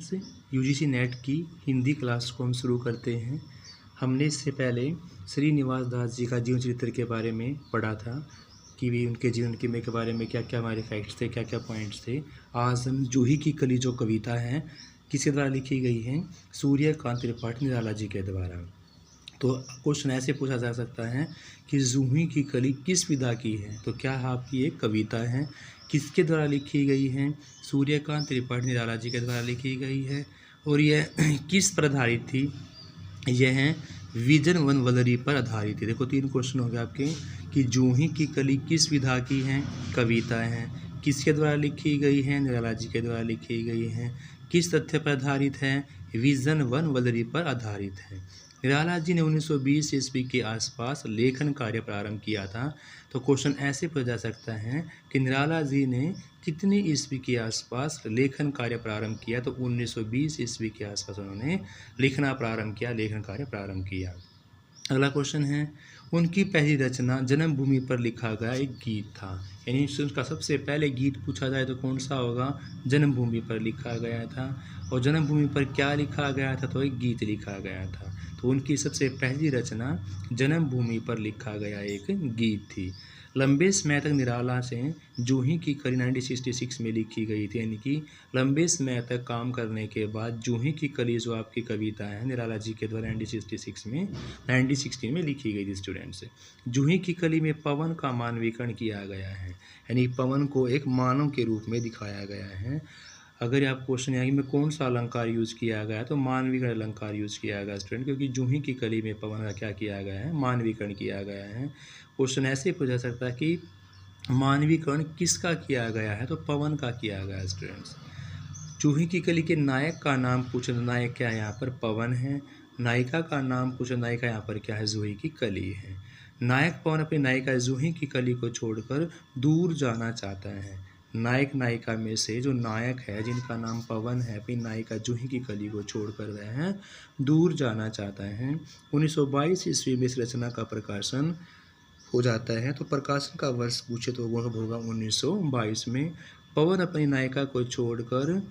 Students, UGC net की Hindi class को हम शुरू करते हैं। हमने इससे पहले श्रीनिवास दास जी का जीवन चरित्र के बारे में पढ़ा था कि भी उनके जीवन के बारे में क्या क्या हमारे फैक्ट्स थे, क्या क्या पॉइंट्स थे। आज हम जूही की कली जो कविता है किसके द्वारा लिखी गई है? सूर्यकांत त्रिपाठी निराला जी के द्वारा। तो क्वेश्चन ऐसे पूछा जा सकता है कि जूही की कली किस विधा की है? तो क्या आपकी एक कविता है, किसके द्वारा लिखी गई है? सूर्यकांत त्रिपाठी निराला जी के द्वारा लिखी गई है। और यह किस पर आधारित थी? यह है विजन वन वलरी पर आधारित थी। देखो 3 क्वेश्चन हो गए आपके कि जूही की कली किस विधा की है? कविता है। किसके द्वारा लिखी गई है? निराला जी के द्वारा लिखी गई है। किस तथ्य पर आधारित है? विजन वन वलरी पर आधारित है। निराला जी ने 1920 ईस्वी के आसपास लेखन कार्य प्रारंभ किया था। तो क्वेश्चन ऐसे पूछा जा सकता है कि निराला जी ने कितनी ईस्वी के आसपास लेखन कार्य प्रारंभ किया? तो 1920 ईस्वी के आसपास उन्होंने लिखना प्रारंभ किया, लेखन कार्य प्रारंभ किया। अगला क्वेश्चन है, उनकी पहली रचना जन्मभूमि पर लिखा गया एक गीत था। यानी उसका सबसे पहले गीत पूछा जाए तो कौन सा होगा? जन्मभूमि पर लिखा गया था। और जन्मभूमि पर क्या लिखा गया था? तो एक गीत लिखा गया था। तो उनकी सबसे पहली रचना जन्मभूमि पर लिखा गया एक गीत थी। लंबे समय तक निराला से जूही की कली 1966 में लिखी गई थी। यानी कि लंबे समय तक काम करने के बाद जूही की कली जो आपकी कविता है निराला जी के द्वारा 1916 में लिखी गई थी। स्टूडेंट्स, जूही की कली में पवन का मानवीकरण किया गया है। यानी पवन को एक मानव के रूप में दिखाया गया है। अगर आप क्वेश्चन आएगी में कौन सा अलंकार यूज किया गया है? तो मानवीकरण अलंकार यूज किया गया स्टूडेंट, क्योंकि जूही की कली में पवन का क्या किया गया है? मानवीकरण किया गया है। क्वेश्चन ऐसे पूछा सकता है कि मानवीकरण किसका किया गया है? तो पवन का किया गया है स्टूडेंट्स। जूही की कली के नायक का नाम पूछे तो नायक क्या है? यहाँ पर पवन है। नायिका का नाम पूछे, नायिका यहाँ पर क्या है? जूही की कली है। नायक पवन अपनी नायिका जूही की कली को छोड़कर दूर जाना चाहता है। नायक नायिका में से जो नायक है जिनका नाम पवन है, अपनी नायिका जूही की कली को छोड़कर वह दूर जाना चाहता है। 1922 ईस्वी में इस रचना का प्रकाशन हो जाता है। तो प्रकाशन का वर्ष पूछे तो वह होगा 1922 में। पवन अपनी नायिका को छोड़कर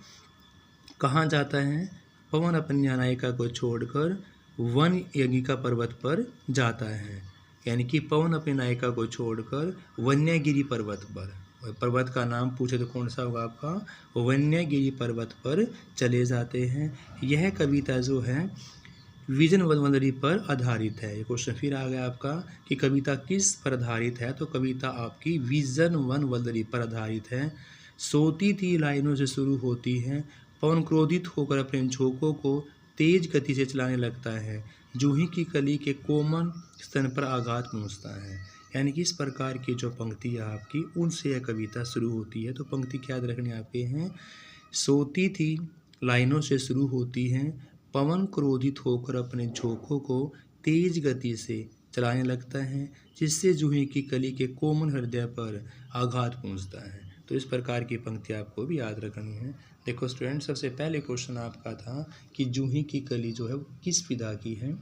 कहाँ जाता है? पवन अपनी नायिका को छोड़कर वन यज्ञिका पर्वत पर जाता है। यानी कि पवन अपनी नायिका को छोड़कर वन्यगिरी पर्वत पर, पर्वत का नाम पूछे तो कौन सा होगा आपका? वन्यगिरी पर्वत पर चले जाते हैं। यह कविता जो है विजन वन वलरी पर आधारित है। ये क्वेश्चन फिर आ गया आपका कि कविता किस पर आधारित है? तो कविता आपकी विजन वन वलरी पर आधारित है। सोती थी लाइनों से शुरू होती है। पवन क्रोधित होकर अपने झोंकों को तेज गति से चलाने लगता है। जूही की कली के कोमल स्तन पर आघात पहुँचता है। यानी कि इस प्रकार की जो पंक्ति है आपकी, उनसे यह कविता शुरू होती है। तो पंक्ति क्या याद रखनी आपके हैं? सोती थी लाइनों से शुरू होती हैं। पवन क्रोधित होकर अपने झोंकों को तेज गति से चलाने लगता है, जिससे जूही की कली के कोमल हृदय पर आघात पहुंचता है। तो इस प्रकार की पंक्ति आपको भी याद रखनी है। देखो स्टूडेंट, सबसे पहले क्वेश्चन आपका था कि जूही की कली जो है वो किस विधा की है?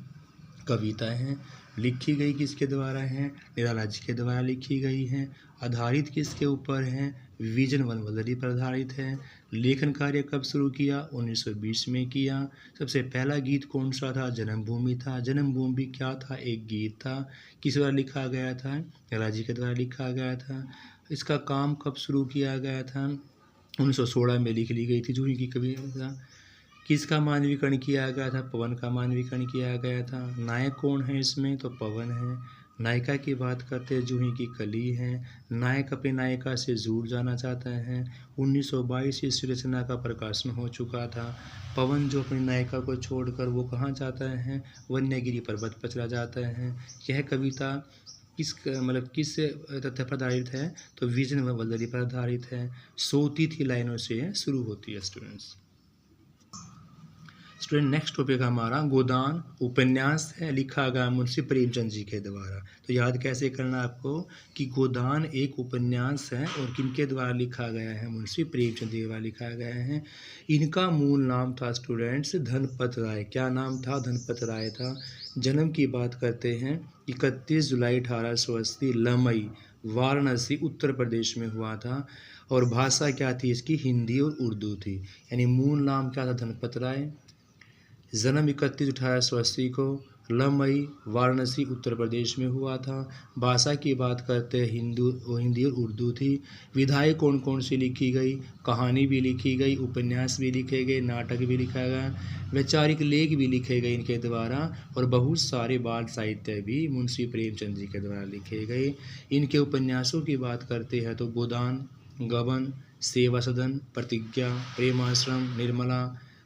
कविता है। लिखी गई किसके द्वारा है? निराला जी के द्वारा लिखी गई है। आधारित किसके ऊपर है? विजन वन वलरी पर आधारित है। लेखन कार्य कब शुरू किया? 1920 में किया। सबसे पहला गीत कौन सा था? जन्मभूमि था। जन्मभूमि क्या था? एक गीत था। किस द्वारा लिखा गया था? निराला जी के द्वारा लिखा गया था। इसका काम कब शुरू किया गया था? 1916 में लिख ली गई थी जूही की कविता। किसका मानवीकरण किया गया था? पवन का मानवीकरण किया गया था। नायक कौन है इसमें? तो पवन है। नायिका की बात करते हैं, जूही की कली है। नायक अपनी नायिका से दूर जाना चाहता है। 1922 इस रचना का प्रकाशन हो चुका था। पवन जो अपनी नायिका को छोड़कर वो कहाँ जाता है? वन्यगिरी पर्वत पर चला जाता है। यह कविता किस तथ्य पर आधारित है? तो विजन व वलरी पर आधारित है। सोती थी लाइनों से शुरू होती है। स्टूडेंट, नेक्स्ट टॉपिक हमारा गोदान उपन्यास है, लिखा गया मुंशी प्रेमचंद जी के द्वारा। तो याद कैसे करना आपको कि गोदान एक उपन्यास है और किनके द्वारा लिखा गया है? मुंशी प्रेमचंद जी द्वारा लिखा गया है। इनका मूल नाम था स्टूडेंट्स धनपत राय। क्या नाम था? धनपत राय था। जन्म की बात करते हैं 31 जुलाई 1880 लमई वाराणसी उत्तर प्रदेश में हुआ था। और भाषा क्या थी इसकी, हिंदी और उर्दू थी। यानी मूल नाम क्या था, धनपत राय। जन्म 31/1880 को लमई वाराणसी उत्तर प्रदेश में हुआ था। भाषा की बात करते हैं हिंदी और उर्दू थी। विधाएं कौन कौन सी लिखी गई, कहानी भी लिखी गई, उपन्यास भी लिखे गए, नाटक भी लिखा गया, वैचारिक लेख भी लिखे गए इनके द्वारा, और बहुत सारे बाल साहित्य भी मुंशी प्रेमचंद जी के द्वारा लिखे गए। इनके उपन्यासों की बात करते हैं तो गोदान, गबन, सेवा सदन, प्रतिज्ञा, प्रेमाश्रम, निर्मला,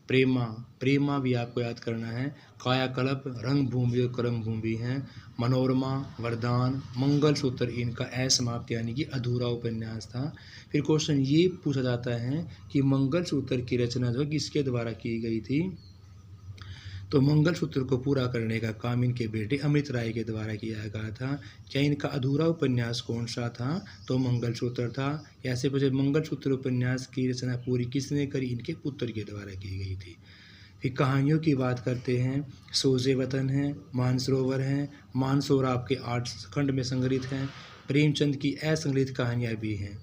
प्रेमा भी आपको याद करना है, कायाकल्प, रंगभूमि और कर्मभूमि हैं, मनोरमा, वरदान, मंगलसूत्र इनका असमाप्त यानी कि अधूरा उपन्यास था। फिर क्वेश्चन ये पूछा जाता है कि मंगलसूत्र की रचना जो किसके द्वारा की गई थी, तो मंगलसूत्र को पूरा करने का काम इनके बेटे अमृत राय के द्वारा किया गया था। क्या इनका अधूरा उपन्यास कौन सा था, तो मंगलसूत्र था। ऐसे पूछे मंगलसूत्र उपन्यास की रचना पूरी किसने करी, इनके पुत्र के द्वारा की गई थी। फिर कहानियों की बात करते हैं, सोजे वतन है, मानसरोवर हैं, मानसरोवर आपके 8 खंड में संग्रहित हैं, प्रेमचंद की असंग्रहित कहानियाँ भी हैं।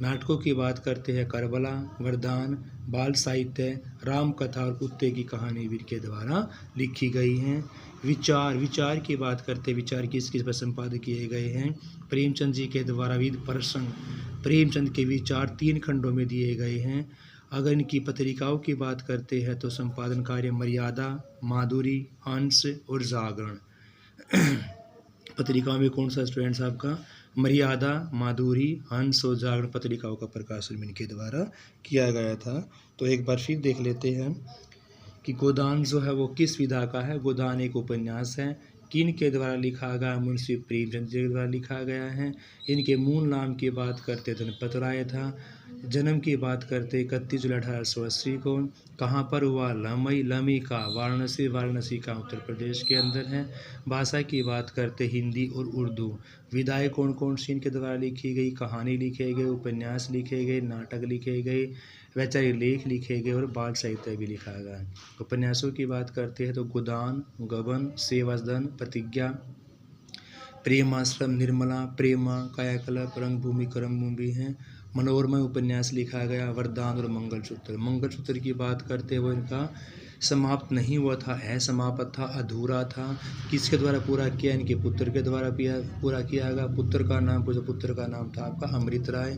नाटकों की बात करते हैं, करबला, वरदान, बाल साहित्य, राम कथा और कुत्ते की कहानी भी के द्वारा लिखी गई हैं। विचार की बात करते हैं, विचार किस किस पर संपादित किए गए हैं, प्रेमचंद जी के द्वारा विविध प्रसंग, प्रेमचंद के विचार 3 खंडों में दिए गए हैं। अगर इनकी पत्रिकाओं की बात करते हैं तो संपादन कार्य मर्यादा, माधुरी, हंस और जागरण। पत्रिकाओं में कौन सा स्टूडेंट्स आपका, मर्यादा, माधुरी, हंस और जागरण पत्रिकाओं का प्रकाशन इनके द्वारा किया गया था। तो एक बार फिर देख लेते हैं कि गोदान जो है वो किस विधा का है। गोदान एक उपन्यास है, किन के द्वारा लिखा गया, मुंशी प्रेमचंद जी के द्वारा लिखा गया है। इनके मूल नाम की बात करते धनपत राय था। जन्म की बात करते 31 जुलाई 1880 को। कहाँ पर हुआ, लमई का वाराणसी का उत्तर प्रदेश के अंदर है। भाषा की बात करते हिंदी और उर्दू। विधाएं कौन कौन सी इनके द्वारा लिखी गई, कहानी लिखे गए, उपन्यास लिखे गए, नाटक लिखे गए, वैचारिक लेख लिखे गए और बाल साहित्य भी लिखा गया। उपन्यासों की बात करते हैं तो गोदान, गबन, सेवा सदन, प्रतिज्ञा, प्रेमाश्रम, निर्मला, प्रेमा, कायाकल्प, रंगभूमि, कर्मभूमि हैं। मनोरमा उपन्यास लिखा गया, वरदान और मंगलसूत्र की बात करते हुए इनका समाप्त नहीं हुआ था, असमाप्त था, अधूरा था। किसके द्वारा पूरा किया, इनके पुत्र के द्वारा पूरा किया गया। पुत्र का नाम था आपका अमृत राय।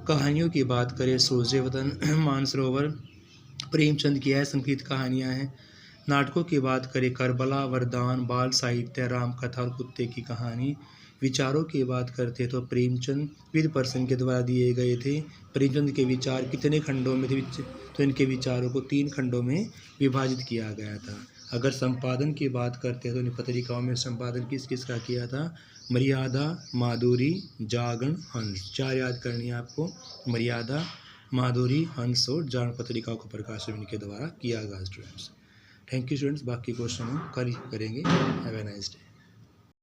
कहानियों की बात करें, सोजे वतन, मानसरोवर, प्रेमचंद की असंख्यित कहानियाँ हैं। नाटकों की बात करें, करबला, वरदान, बाल साहित्य, राम कथा और कुत्ते की कहानी। विचारों की बात करते तो प्रेमचंद विद पर्सन के द्वारा दिए गए थे। प्रेमचंद के विचार कितने खंडों में थे, तो इनके विचारों को 3 खंडों में विभाजित किया गया था। अगर संपादन की बात करते हैं तो इन पत्रिकाओं में संपादन किस किस का किया था, मर्यादा, माधुरी, जागरण, हंस। 4 याद करनी है आपको, मर्यादा, माधुरी, हंस और जागरण पत्रिकाओं का प्रकाशन इनके द्वारा किया गया स्टूडेंट्स। Thank you students. बाकी क्वेश्चन हम कल करेंगे। Have a nice day.